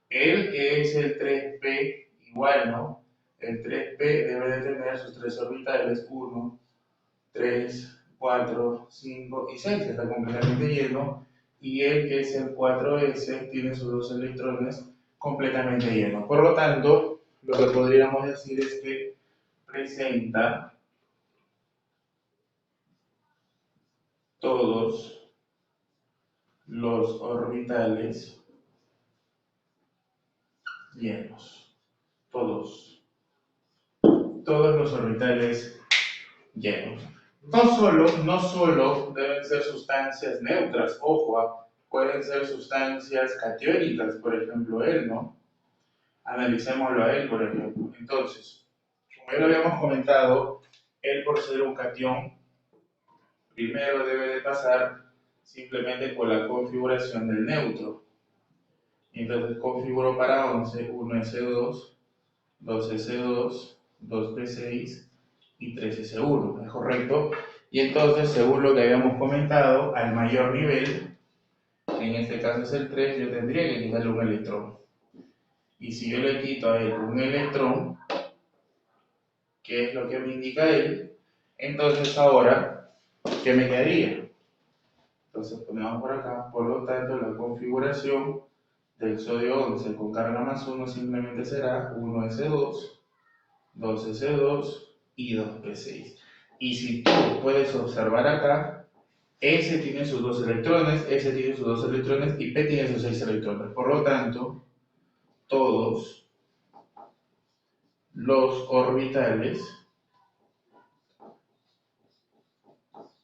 El que es el 3p, igual, ¿no? El 3p debe de tener sus tres orbitales, 1, 3, 4, 5 y 6, está completamente lleno. Y el que es el 4s tiene sus dos electrones completamente llenos. Por lo tanto, lo que podríamos decir es que presenta todos los orbitales llenos. Todos los orbitales llenos. No solo deben ser sustancias neutras, ojo, pueden ser sustancias catiónicas, por ejemplo, él, ¿no? Analicémoslo a él, por ejemplo. Entonces, como ya lo habíamos comentado, él por ser un catión, primero debe de pasar simplemente por la configuración del neutro. Entonces configuro para 11, 1s2, 2s2, 2p6 y 3s1, ¿es correcto? Y entonces, según lo que habíamos comentado, al mayor nivel, en este caso es el 3, yo tendría que quitarle un electrón. Y si yo le quito a él un electrón, ¿qué es lo que me indica él? Entonces ahora ¿Qué me quedaría? Entonces ponemos por acá, por lo tanto, la configuración del sodio 11 con carga más 1 simplemente será 1s2, 2s2 y 2p6. Y si tú puedes observar acá, S tiene sus 2 electrones, S tiene sus 2 electrones y P tiene sus 6 electrones. Por lo tanto, todos los orbitales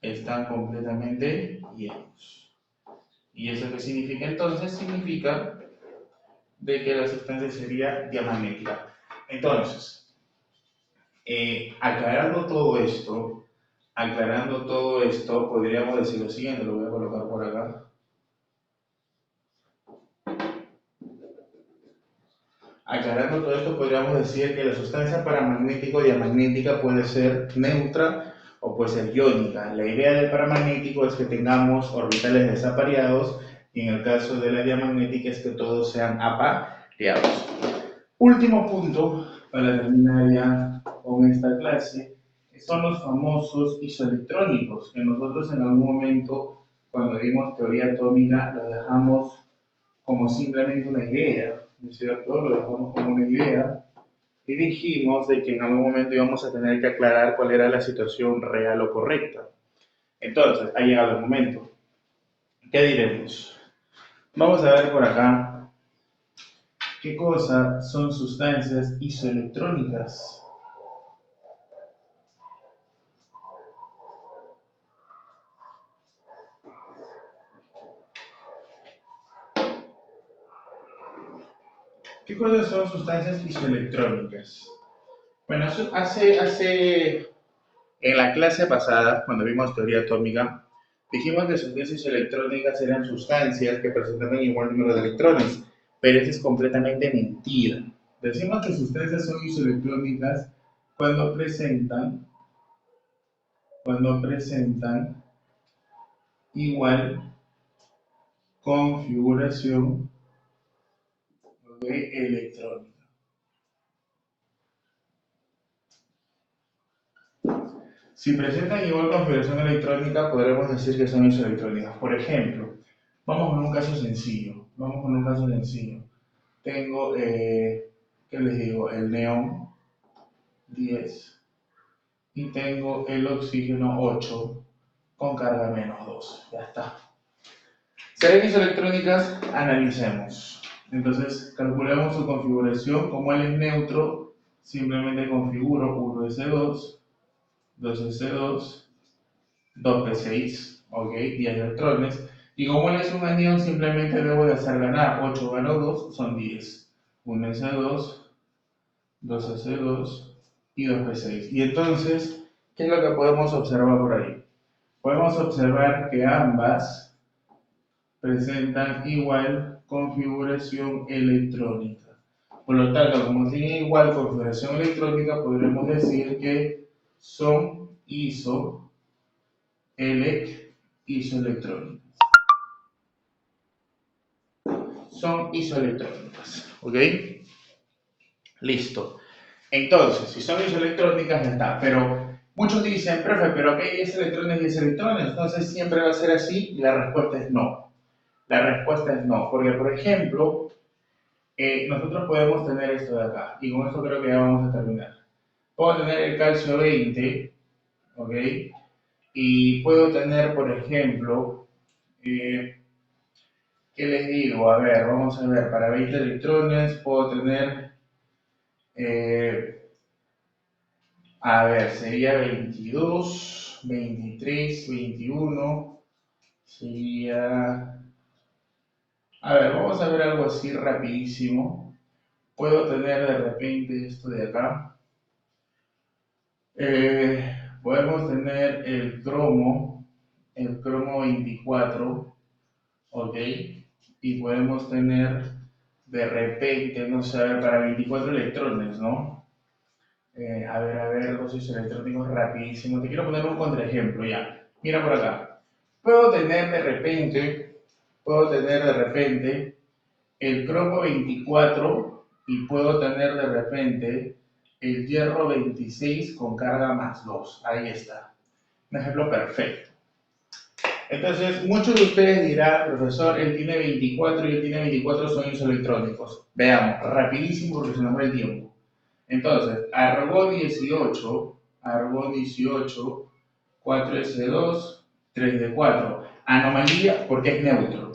están completamente llenos. ¿Y eso qué significa entonces? Significa de que la sustancia sería diamagnética. Entonces, aclarando todo esto, podríamos decir lo siguiente, lo voy a colocar por acá. Aclarando todo esto, podríamos decir que la sustancia paramagnético-diamagnética puede ser neutra o puede ser iónica. La idea del paramagnético es que tengamos orbitales desapareados y en el caso de la diamagnética es que todos sean apareados. Último punto para terminar ya con esta clase son los famosos isoelectrónicos que nosotros en algún momento cuando vimos teoría atómica los dejamos como simplemente una idea, ¿no es cierto? Lo dejamos como una idea y dijimos de que en algún momento íbamos a tener que aclarar cuál era la situación real o correcta. Entonces, ha llegado el momento. ¿Qué diremos? Vamos a ver por acá qué cosa son sustancias isoelectrónicas. ¿Qué cosas son sustancias isoelectrónicas? Bueno, en la clase pasada, cuando vimos teoría atómica, dijimos que sustancias isoelectrónicas eran sustancias que presentaban igual número de electrones, pero eso es completamente mentira. Decimos que sustancias son isoelectrónicas cuando presentan igual configuración de electrones. Si presentan igual configuración electrónica, podremos decir que son isoelectrónicas. Por ejemplo, vamos con un caso sencillo. Tengo, ¿qué les digo? El neón 10 y tengo el oxígeno 8 con carga menos 2. Ya está. ¿Serán isoelectrónicas? Analicemos. Entonces, calculemos su configuración. Como él es neutro, simplemente configuro 1s2, 2s2, 2p6, ok, 10 electrones. Y como él es un anión, simplemente debo de hacer ganar 8 ganó 2, son 10. 1s2, 2s2 y 2p6. Y entonces, ¿qué es lo que podemos observar por ahí? Podemos observar que ambas presentan igual configuración electrónica. Por lo tanto, como tienen igual configuración electrónica, podremos decir que son isoelectrónicas. Son isoelectrónicas, ¿ok? Listo. Entonces, si son isoelectrónicas, ya está. Pero muchos dicen, profe, pero aquí hay 10 electrones y 10 electrones, entonces siempre va a ser así. Y la respuesta es no. La respuesta es no, porque por ejemplo, nosotros podemos tener esto de acá, y con esto creo que ya vamos a terminar. Puedo tener el calcio 20, ¿ok? Y puedo tener, por ejemplo, ¿qué les digo? A ver, vamos a ver, para 20 electrones puedo tener, a ver, sería 22, 23, 21, sería... A ver, vamos a ver algo así rapidísimo. Puedo tener de repente esto de acá. Podemos tener el cromo 24, ¿ok? Y podemos tener de repente, no sé, a ver, para 24 electrones, ¿no? A ver, dosis electrónicos rapidísimo. Te quiero poner un contraejemplo, ya. Mira por acá. Puedo tener de repente el cromo 24 y puedo tener de repente el hierro 26 con carga más 2. Ahí está. Un ejemplo perfecto. Entonces, muchos de ustedes dirán, profesor, él tiene 24 y él tiene 24 sonidos electrónicos. Veamos, rapidísimo porque se nos va el tiempo. Entonces, argón 18, 4S2, 3D4. Anomalía porque es neutro.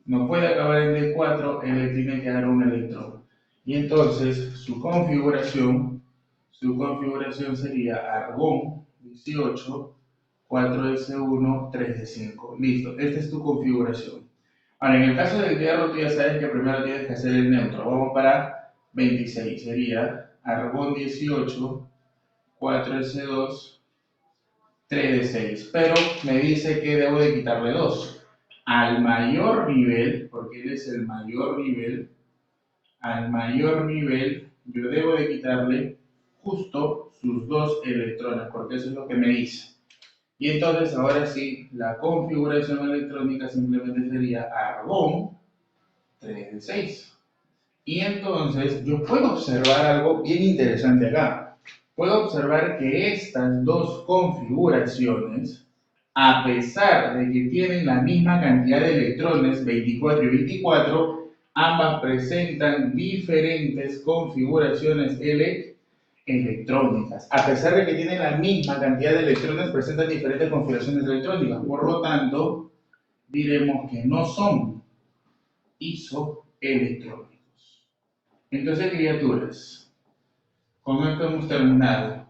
No puede acabar en D4, él le tiene que dar un electrón. Y entonces, su configuración sería argón 18, 4S1, 3D5. Listo, esta es tu configuración. Ahora, en el caso del hierro, tú ya sabes que primero tienes que hacer el neutro. Vamos para 26. Sería argón 18, 4S2, 3D6. Pero me dice que debo de quitarle 2. Al mayor nivel, porque él es el mayor nivel, al mayor nivel, yo debo de quitarle justo sus 2 electrones, porque eso es lo que me dice. Y entonces, ahora sí, la configuración electrónica simplemente sería argón 3D6. Y entonces, yo puedo observar algo bien interesante acá. Puedo observar que estas dos configuraciones, a pesar de que tienen la misma cantidad de electrones, 24 y 24, ambas presentan diferentes configuraciones electrónicas. A pesar de que tienen la misma cantidad de electrones, presentan diferentes configuraciones electrónicas. Por lo tanto, diremos que no son isoelectrónicos. Entonces, criaturas, con esto hemos terminado.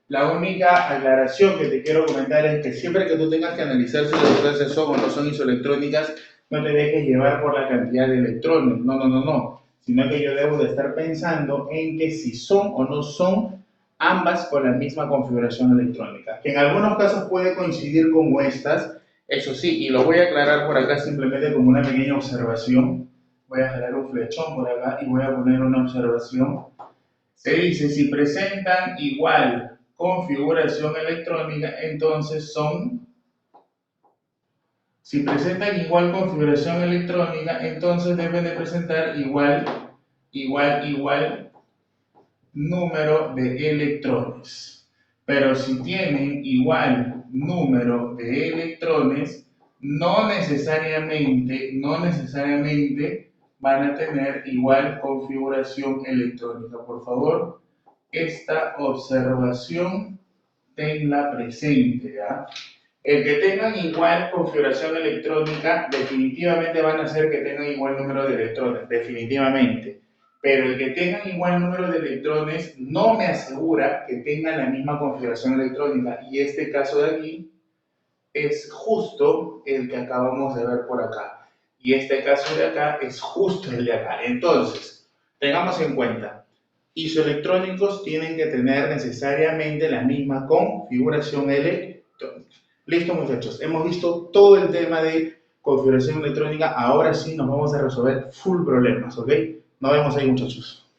La única aclaración que te quiero comentar es que siempre que tú tengas que analizar si las sustancias son o no son isoelectrónicas, no te dejes llevar por la cantidad de electrones. No. Sino que yo debo de estar pensando en que si son o no son ambas con la misma configuración electrónica. Que en algunos casos puede coincidir como estas, eso sí, y lo voy a aclarar por acá simplemente como una pequeña observación. Voy a jalar un flechón por acá y voy a poner una observación. Se dice, si presentan igual configuración electrónica, entonces son, si presentan igual configuración electrónica, entonces deben de presentar igual número de electrones. Pero si tienen igual número de electrones, no necesariamente van a tener igual configuración electrónica. Por favor, esta observación tenla presente, ¿ya? El que tengan igual configuración electrónica, definitivamente van a hacer que tengan igual número de electrones, definitivamente. Pero el que tengan igual número de electrones no me asegura que tengan la misma configuración electrónica. Y este caso de aquí es justo el que acabamos de ver por acá. Y este caso de acá es justo el de acá. Entonces, tengamos en cuenta, isoelectrónicos tienen que tener necesariamente la misma configuración electrónica. Listo, muchachos, hemos visto todo el tema de configuración electrónica. Ahora sí nos vamos a resolver full problemas, ¿ok? Nos vemos ahí, muchachos.